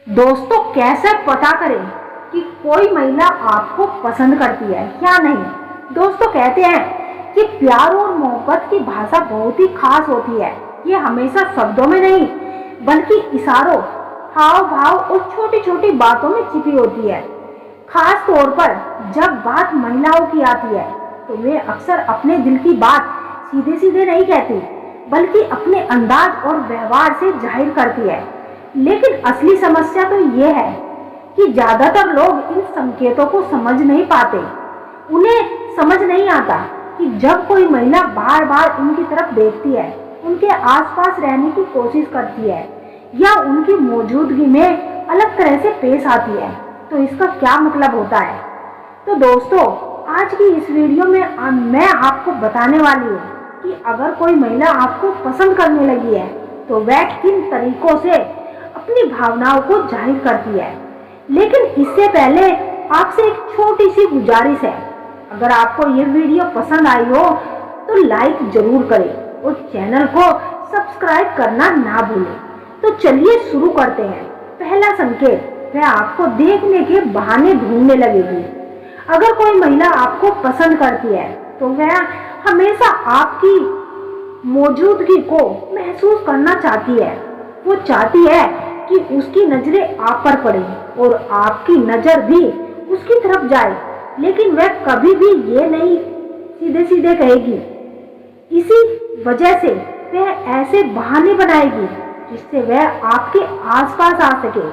दोस्तों, कैसे पता करें कि कोई महिला आपको पसंद करती है या नहीं। दोस्तों, कहते हैं कि प्यार और मोहब्बत की भाषा बहुत ही खास होती है। ये हमेशा शब्दों में नहीं बल्कि इशारों, हाव भाव और छोटी छोटी बातों में छिपी होती है। खास तौर पर जब बात महिलाओं की आती है तो वे अक्सर अपने दिल की बात सीधे सीधे नहीं कहती बल्कि अपने अंदाज और व्यवहार से जाहिर करती है। लेकिन असली समस्या तो ये है कि ज्यादातर लोग इन संकेतों को समझ नहीं पाते। उन्हें समझ नहीं आता कि जब कोई महिला बार बार उनकी तरफ देखती है, उनके आसपास रहने की कोशिश करती है या उनकी मौजूदगी में अलग तरह से पेश आती है, तो इसका क्या मतलब होता है। तो दोस्तों, आज की इस वीडियो में मैं आपको बताने वाली हूँ कि अगर कोई महिला आपको पसंद करने लगी है तो वह किन तरीकों से अपनी भावनाओं को जाहिर करती है। लेकिन इससे पहले आपसे एक छोटी सी गुजारिश है, अगर आपको ये वीडियो पसंद आई हो तो लाइक जरूर करें और चैनल को सब्सक्राइब करना ना भूलें। तो चलिए शुरू करते हैं। पहला संकेत, वह आपको देखने के बहाने ढूंढने लगेगी। अगर कोई महिला आपको पसंद करती है तो वह हमेशा आपकी मौजूदगी को महसूस करना चाहती है। वो चाहती है कि उसकी नजरें आप पर पड़े और आपकी नजर भी उसकी तरफ जाए, लेकिन वह कभी भी ये नहीं सीधे सीधे कहेगी। इसी वजह से वह ऐसे बहाने बनाएगी जिससे वह आपके आसपास आ सके।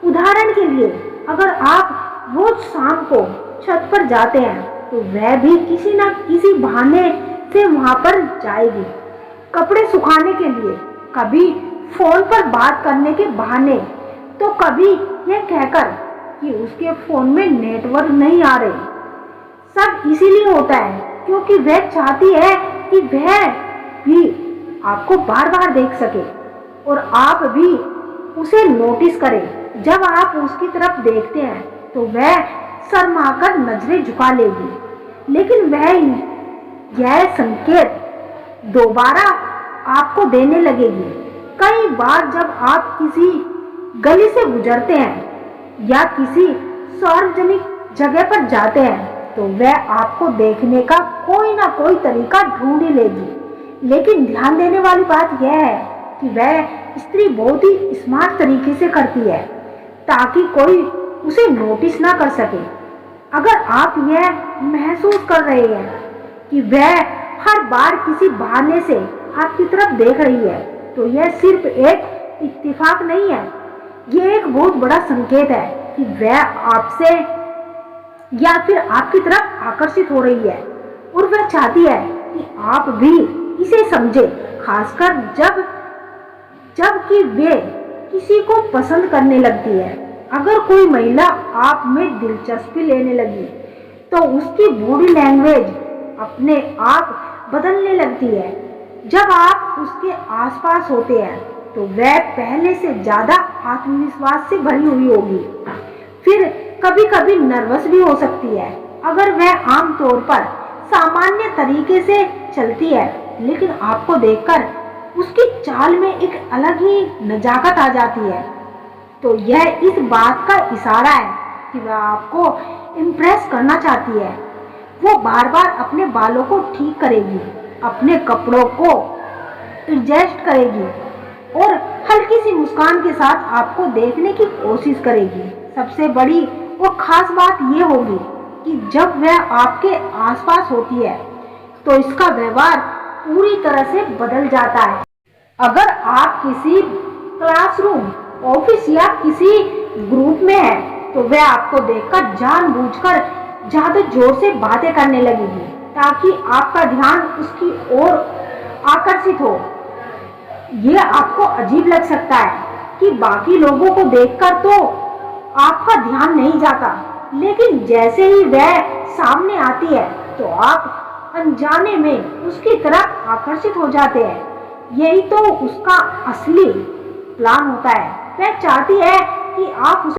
उदाहरण के लिए, अगर आप रोज शाम को छत पर जाते हैं तो वह भी किसी न किसी बहाने से वहां पर जाएगी। कपड़े सुखाने के लिए, कभी फोन पर बात करने के बहाने, तो कभी यह कहकर कि उसके फोन में नेटवर्क नहीं आ रहे। सब इसीलिए होता है क्योंकि वह चाहती है कि वह भी आपको बार बार देख सके और आप भी उसे नोटिस करें। जब आप उसकी तरफ देखते हैं तो वह शर्माकर नजरें झुका लेगी, लेकिन वह यह संकेत दोबारा आपको देने लगेगी। कई बार जब आप किसी गली से गुजरते हैं या किसी सार्वजनिक जगह पर जाते हैं तो वह आपको देखने का कोई ना कोई तरीका ढूंढ ही लेगी। लेकिन ध्यान देने वाली बात यह है कि वह स्त्री बहुत ही स्मार्ट तरीके से करती है ताकि कोई उसे नोटिस ना कर सके। अगर आप यह महसूस कर रहे हैं कि वह हर बार किसी बहाने से आपकी तरफ देख रही है तो यह सिर्फ एक इत्तेफाक नहीं है, यह एक बहुत बड़ा संकेत है कि वह आपसे या फिर आपकी तरफ आकर्षित हो रही है और वह चाहती है कि आप भी इसे समझे, खासकर जबकि वे किसी को पसंद करने लगती है। अगर कोई महिला आप में दिलचस्पी लेने लगी तो उसकी बॉडी लैंग्वेज अपने आप बदलने लगती है। जब आप उसके आसपास होते हैं तो वह पहले से ज्यादा आत्मविश्वास से भरी हुई होगी, फिर कभी कभी नर्वस भी हो सकती है। अगर वह आमतौर पर सामान्य तरीके से चलती है, लेकिन आपको देखकर उसकी चाल में एक अलग ही नजाकत आ जाती है, तो यह इस बात का इशारा है कि वह आपको इम्प्रेस करना चाहती है। वो बार बार अपने बालों को ठीक करेगी, अपने कपड़ों को एडजस्ट करेगी और हल्की सी मुस्कान के साथ आपको देखने की कोशिश करेगी। सबसे बड़ी और खास बात यह होगी कि जब वह आपके आसपास होती है तो इसका व्यवहार पूरी तरह से बदल जाता है। अगर आप किसी क्लासरूम, ऑफिस या किसी ग्रुप में हैं तो वह आपको देखकर जानबूझकर ज्यादा जोर से बातें करने लगेगी ताकि आपका ध्यान उसकी ओर आकर्षित हो। यह आपको अजीब लग सकता है कि बाकी लोगों को देखकर तो आपका ध्यान नहीं जाता, लेकिन जैसे ही वह सामने आती है तो आप अनजाने में उसकी तरफ आकर्षित हो जाते हैं। यही तो उसका असली प्लान होता है। वह चाहती है कि आप